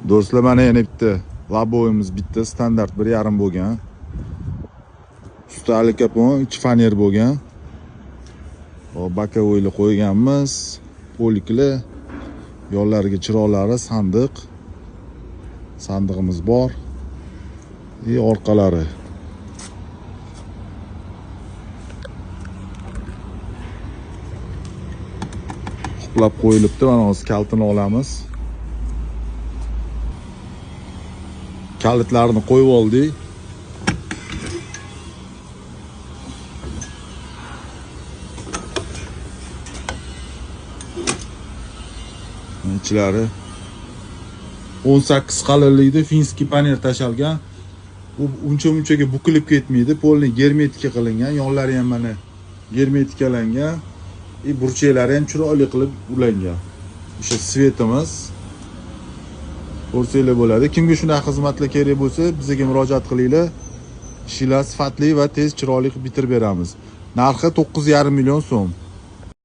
Do'stlar, mana yana bitta laboyimiz bitta standart 1,5 bo'lgan. Ustalik kapon ichi faner bo'lgan. Hop, bokovoyli qo'yganmiz. Polikli yo'llariga chiroqlari, sandig'imiz bor. Orqalari quplab qo'yilibdi. Mana hozir kalitini olamiz. Kalitlarni qo'yib oldik. Ichlari 18 qalinlikda finskiy paner tashalgan. U uncha-munchaga bukilib ketmaydi. Polni germetika qilingan, yonlari ham mana germetikalangan. Burchaklari ham chiroyli qilib ulangan. O'sha svetimiz ko'rsanglar bo'ladi. Kimga shunaqa xizmatlar kerak bo'lsa, bizga murojaat qilinglar. Ishlar sifatli va tez, chiroyli qilib bitirib beramiz. Narxi 9,5 million so'm.